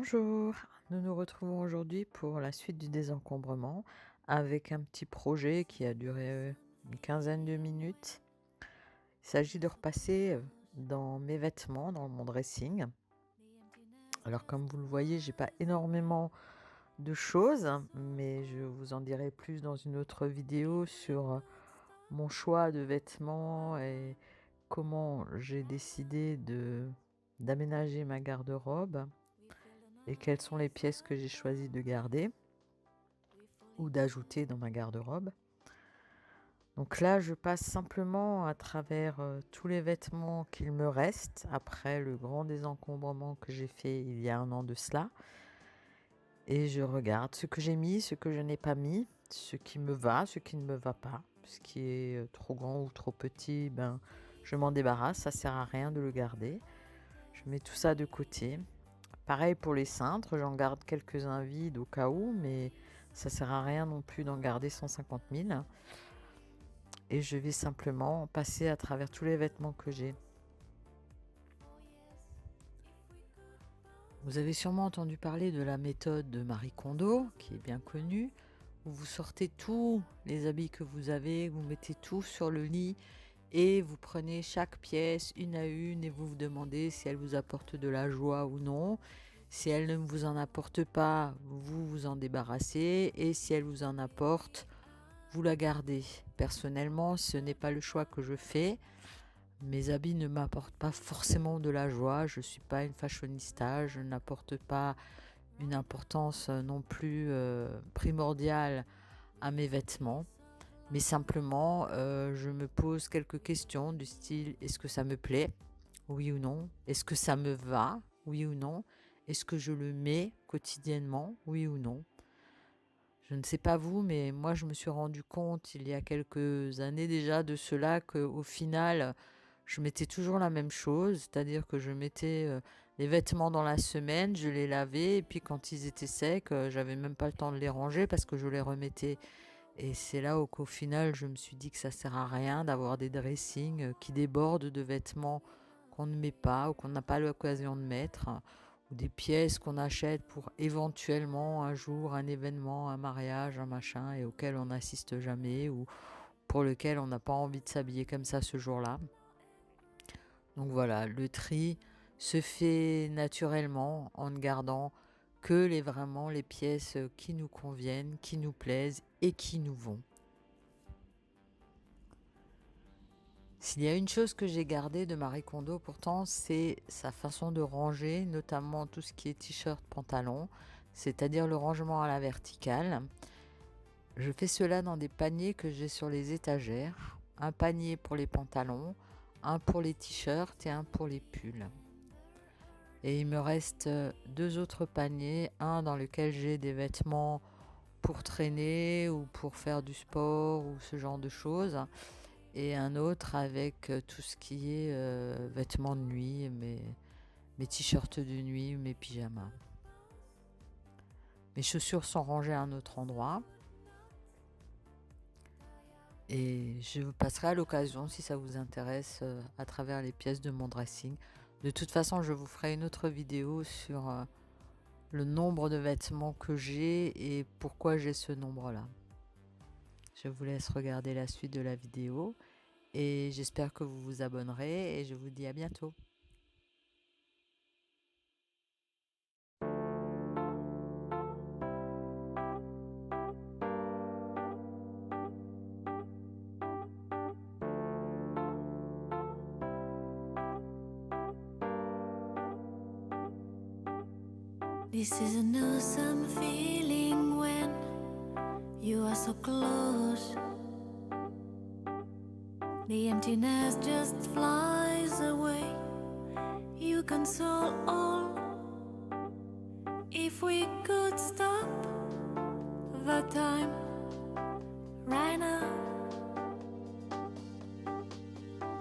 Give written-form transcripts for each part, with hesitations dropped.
Bonjour, nous nous retrouvons aujourd'hui pour la suite du désencombrement avec un petit projet qui a duré une quinzaine de minutes. Il s'agit de repasser dans mes vêtements, dans mon dressing. Alors comme vous le voyez, j'ai pas énormément de choses, mais je vous en dirai plus dans une autre vidéo sur mon choix de vêtements et comment j'ai décidé d'aménager ma garde-robe et quelles sont les pièces que j'ai choisi de garder ou d'ajouter dans ma garde-robe. Donc là, je passe simplement à travers tous les vêtements qu'il me reste après le grand désencombrement que j'ai fait il y a un an de cela. Et je regarde ce que j'ai mis, ce que je n'ai pas mis, ce qui me va, ce qui ne me va pas. Ce qui est trop grand ou trop petit, ben, je m'en débarrasse, ça sert à rien de le garder. Je mets tout ça de côté. Pareil pour les cintres, j'en garde quelques-uns vides au cas où, mais ça sert à rien non plus d'en garder 150 000. Et je vais simplement passer à travers tous les vêtements que j'ai. Vous avez sûrement entendu parler de la méthode de Marie Kondo, qui est bien connue, où vous sortez tous les habits que vous avez, vous mettez tout sur le lit et vous prenez chaque pièce une à une et vous vous demandez si elle vous apporte de la joie ou non. Si elle ne vous en apporte pas, vous vous en débarrassez et si elle vous en apporte, vous la gardez. Personnellement, ce n'est pas le choix que je fais. Mes habits ne m'apportent pas forcément de la joie. Je ne suis pas une fashionista. Je n'apporte pas une importance non plus primordiale à mes vêtements. Mais simplement, je me pose quelques questions du style: est-ce que ça me plaît? Oui ou non? Est-ce que ça me va? Oui ou non? Est-ce que je le mets quotidiennement? Oui ou non? Je ne sais pas vous, mais moi je me suis rendu compte il y a quelques années déjà de cela qu'au final, je mettais toujours la même chose, c'est-à-dire que je mettais les vêtements dans la semaine, je les lavais et puis quand ils étaient secs, j'avais même pas le temps de les ranger parce que je les remettais. Et c'est là où qu'au final, je me suis dit que ça sert à rien d'avoir des dressings qui débordent de vêtements qu'on ne met pas ou qu'on n'a pas l'occasion de mettre, ou des pièces qu'on achète pour éventuellement un jour un événement, un mariage, un machin, et auquel on n'assiste jamais, ou pour lequel on n'a pas envie de s'habiller comme ça ce jour-là. Donc voilà, le tri se fait naturellement en ne gardant que vraiment les pièces qui nous conviennent, qui nous plaisent et qui nous vont. S'il y a une chose que j'ai gardée de Marie Kondo pourtant, c'est sa façon de ranger, notamment tout ce qui est t-shirt, pantalon, c'est-à-dire le rangement à la verticale. Je fais cela dans des paniers que j'ai sur les étagères. Un panier pour les pantalons, un pour les t-shirts et un pour les pulls. Et il me reste deux autres paniers, un dans lequel j'ai des vêtements pour traîner ou pour faire du sport ou ce genre de choses, et un autre avec tout ce qui est vêtements de nuit, mes t-shirts de nuit, mes pyjamas. Mes chaussures sont rangées à un autre endroit. Et je vous passerai à l'occasion, si ça vous intéresse, à travers les pièces de mon dressing. De toute façon, je vous ferai une autre vidéo sur le nombre de vêtements que j'ai et pourquoi j'ai ce nombre-là. Je vous laisse regarder la suite de la vidéo et j'espère que vous vous abonnerez et je vous dis à bientôt. This is an awesome feeling when you are so close. The emptiness just flies away. You console all. If we could stop the time right now,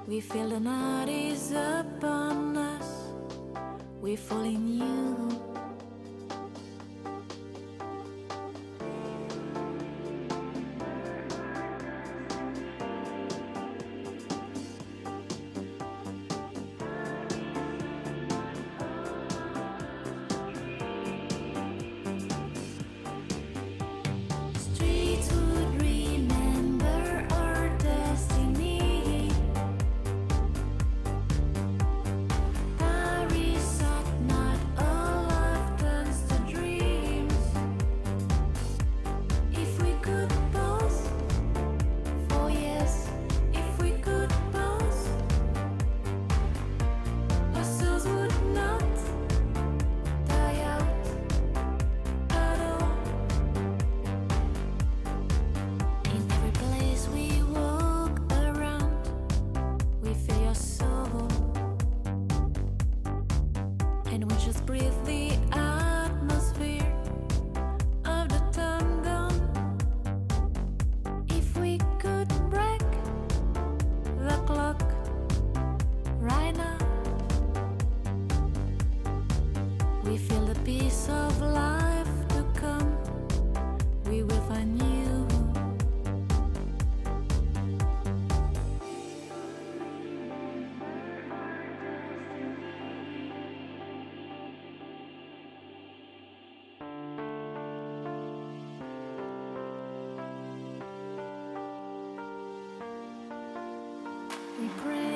we feel the night is upon us. We fall in you. we pray.